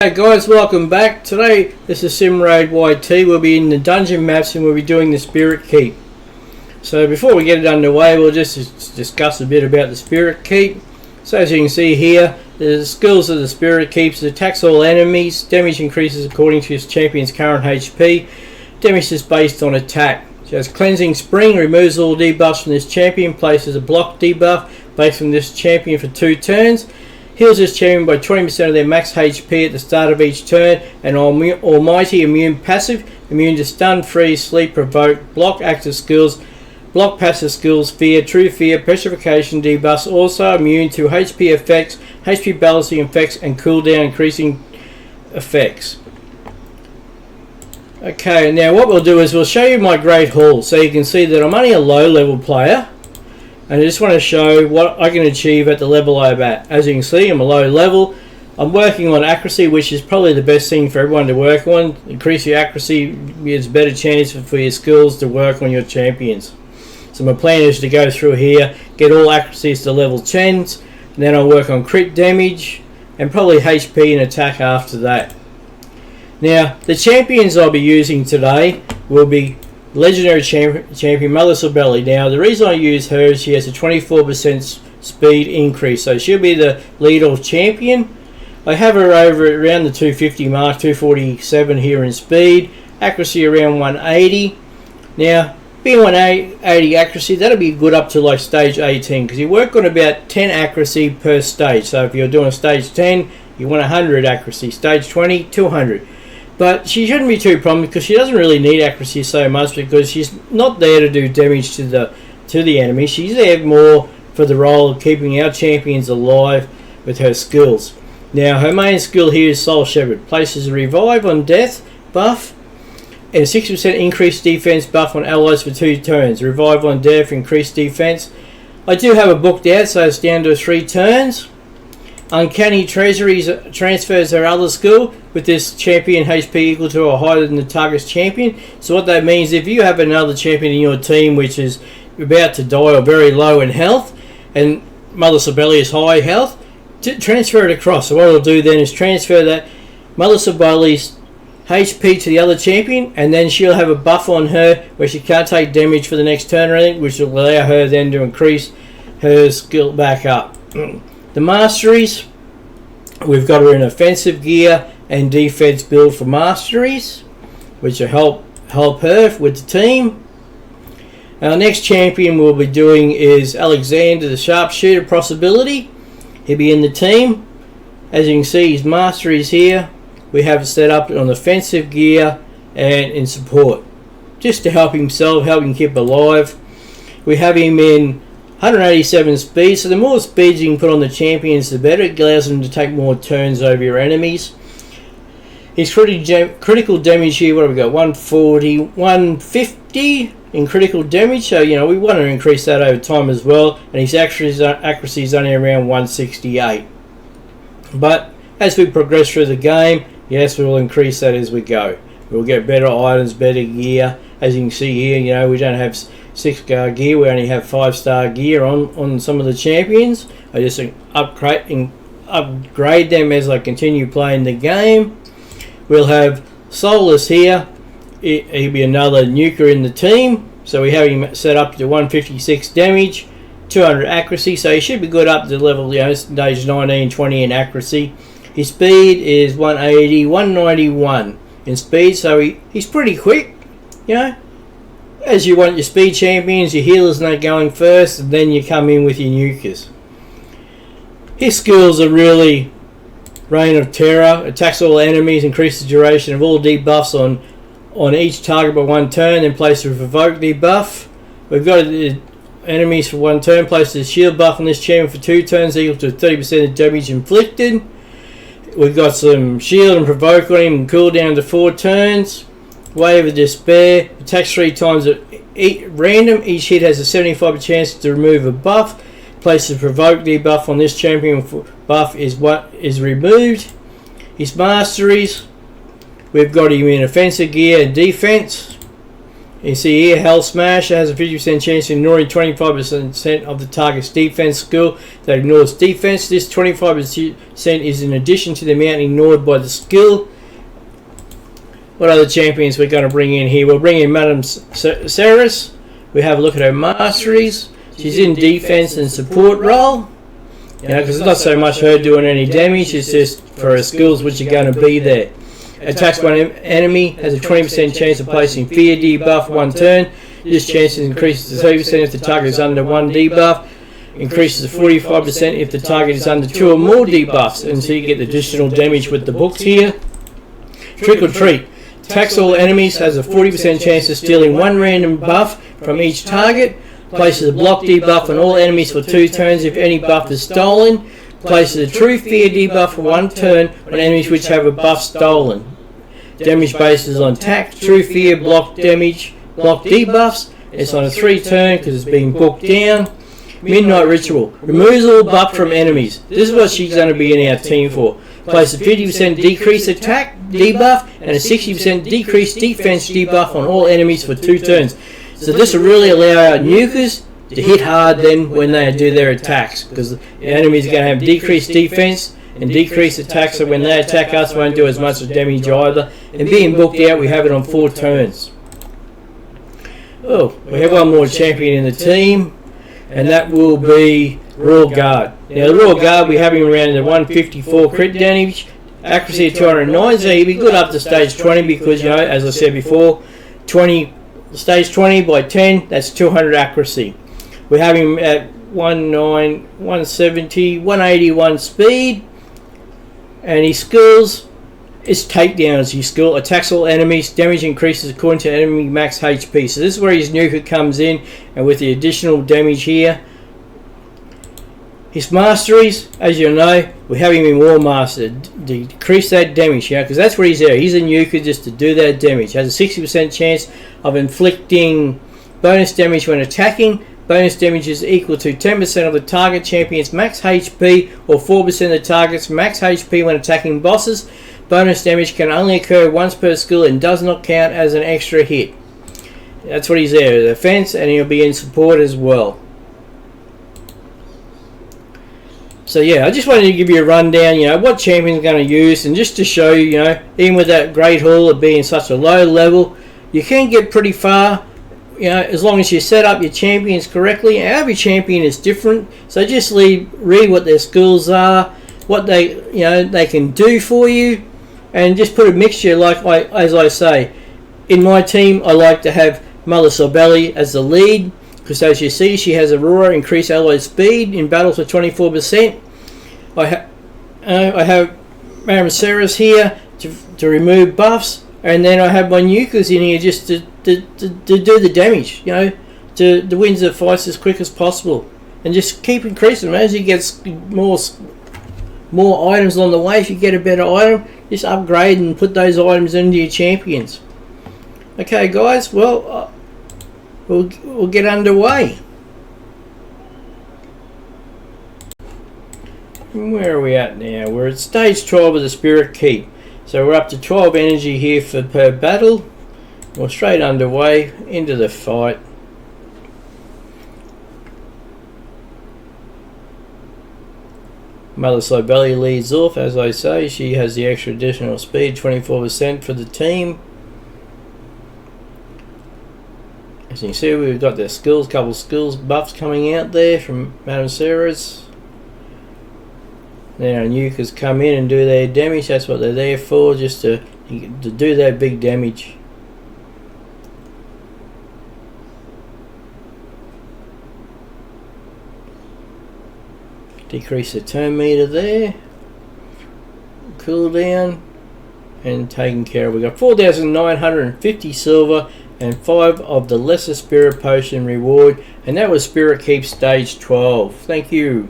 Hey guys, welcome back. Today this is SimRaid YT. We'll be in the dungeon maps and we'll be doing the Spirit Keep. So before we get it underway, we'll just discuss a bit about the Spirit Keep. So as you can see here, the skills of the Spirit Keeps: attacks all enemies, damage increases according to his champion's current HP, damage is based on attack. She has Cleansing Spring, removes all debuffs from this champion, places a block debuff based on this champion for 2 turns. Heals this champion by 20% of their max HP at the start of each turn. And Almighty Immune passive, immune to stun, freeze, sleep, provoke, block active skills, block passive skills, fear, true fear, petrification debuffs. Also immune to HP effects, HP balancing effects, and cooldown increasing effects. Okay, now what we'll do is we'll show you my Great Hall so you can see that I'm only a low level player. And I just want to show what I can achieve at the level I'm at. As you can see, I'm a low level. I'm working on accuracy, which is probably the best thing for everyone to work on. Increase your accuracy, gives better chance for your skills to work on your champions. So my plan is to go through here, get all accuracies to level 10s, and then I'll work on crit damage, and probably HP and attack after that. Now, the champions I'll be using today will be Legendary Champion Mother Sibeli. Now, the reason I use her is she has a 24% speed increase, so she'll be the lead off champion. I have her over around the 250 mark, 247 here in speed, accuracy around 180. Now, being 180 accuracy, that'll be good up to like stage 18, because you work on about 10 accuracy per stage. So if you're doing a stage 10, you want 100 accuracy, stage 20, 200. But she shouldn't be too prominent because she doesn't really need accuracy so much, because she's not there to do damage to the enemy. She's there more for the role of keeping our champions alive with her skills. Now, her main skill here is Soul Shepherd. Places a revive on death buff and a 60% increased defense buff on allies for 2 turns. Revive on death, increased defense. I do have it booked out, so it's down to 3 turns. Uncanny Treasuries transfers her other skill with this champion HP equal to or higher than the target's champion. So what that means, if you have another champion in your team which is about to die or very low in health, and Mother Sibeli is high health, transfer it across. So what I'll do then is transfer that Mother Sibeli's HP to the other champion, and then she'll have a buff on her where she can't take damage for the next turn or anything, which will allow her then to increase her skill back up. The masteries, we've got her in offensive gear and defense build for masteries, which will help her with the team. Our next champion we'll be doing is Alexander, the sharpshooter possibility. He'll be in the team. As you can see, his masteries here, we have it set up on offensive gear and in support, just to help himself, help him keep alive. We have him in 187 speed, so the more speeds you can put on the champions, the better. It allows them to take more turns over your enemies. His critical damage here, what have we got? 140, 150 in critical damage, so we want to increase that over time as well. And his accuracy is only around 168. But as we progress through the game, yes, we will increase that as we go. We'll get better items, better gear. As you can see here, we don't have 6-star gear, we only have 5-star gear on some of the champions. I just upgrade them as I continue playing the game. We'll have Solus here. He'll be another nuker in the team, so we have him set up to 156 damage, 200 accuracy, so he should be good up to level stage 19, 20 in accuracy. His speed is 180, 191 in speed, so he's pretty quick, As you want your speed champions, your healers not going first, and then you come in with your nukers. His skills are really Reign of Terror, attacks all enemies, increase the duration of all debuffs on each target by 1 turn, then place a provoke debuff. We've got enemies for 1 turn, place a shield buff on this champion for 2 turns equal to 30% of damage inflicted. We've got some shield and provoke on him and cooldown to 4 turns. Wave of Despair, attacks 3 times at random. Each hit has a 75% chance to remove a buff. Places a provoke debuff on this champion. Buff is what is removed. His masteries, we've got him in offensive gear and defense. You see here, Hell Smash has a 50% chance of ignoring 25% of the target's defense skill that ignores defense. This 25% is in addition to the amount ignored by the skill. What other champions we're going to bring in here? We'll bring in Madame Ceres. We have a look at her masteries. She's in defense and support role. You know, because it's not so much her doing any damage, it's just for her skills which are going to be there. Attacks one enemy, has a 20% chance of placing fear debuff 1 turn. This chance increases to 30% if the target is under 1 debuff. Increases to 45% if the target is under 2 or more debuffs. And so you get additional damage with the books here. Trick or Treat. Attacks all enemies, has a 40% chance of stealing 1 random buff from each target. Places a block debuff on all enemies for 2 turns if any buff is stolen. Places a true fear debuff for 1 turn on enemies which have a buff stolen. Damage bases on attack, true fear, block damage, block debuffs. It's on a 3 turn because it's being booked down. Midnight Ritual. Removes all buff from enemies. This is what she's going to be in our team for. Places a 50% decreased attack debuff and a 60% decreased defense debuff on all enemies for 2 turns. So this will really allow our nukers to hit hard then when they do their attacks, because the enemies are going to have decreased defense and decreased attacks, so when they attack us won't do as much damage either. And being booked out, we have it on 4 turns. Oh, we have one more champion in the team, and that will be Royal Guard. Now the Royal Guard, we have him around the 154 crit damage, accuracy of 209, so he'll be good up to stage 20 because, you know, as I said before, stage 20 by 10, that's 200 accuracy. We have him at 170, 181 speed, and his skills is takedowns. His skill attacks all enemies, damage increases according to enemy max HP. So this is where his nuker comes in, and with the additional damage here. His masteries, as you know, we have him in War Master to decrease that damage, because that's where he's there. He's a nuker just to do that damage. Has a 60% chance of inflicting bonus damage when attacking. Bonus damage is equal to 10% of the target champion's max HP or 4% of the target's max HP when attacking bosses. Bonus damage can only occur once per skill and does not count as an extra hit. That's what he's there, defense, and he'll be in support as well. So yeah, I just wanted to give you a rundown, you know, what champion's going to use, and just to show you, you know, even with that Great Hall of being such a low level, you can get pretty far, you know, as long as you set up your champions correctly. Every champion is different, so just read what their skills are, what they, you know, they can do for you, and just put a mixture. As I say, in my team, I like to have Mother Cybele as the lead. Because as you see, she has Aurora, increased allied speed in battles for 24%. I have Madame Ceres here to remove buffs, and then I have my nukers in here just to do the damage, you know, to win the fights as quick as possible, and just keep increasing them. As you get more items along the way, if you get a better item, just upgrade and put those items into your champions. Okay, guys, well. We'll get underway. Where are we at now? We're at stage 12 of the Spirit Keep. So we're up to 12 energy here per battle. We're straight underway into the fight. Mother Cybele leads off, as I say. She has the extra additional speed, 24% for the team. As you can see, we've got the skills, couple skills buffs coming out there from Madame Ceres. Then our nukers come in and do their damage. That's what they're there for, just to do that big damage. Decrease the turn meter there. Cooldown. And taken care of. We got 4,950 silver. And 5 of the Lesser Spirit Potion reward. And that was Spirit Keep Stage 12. Thank you.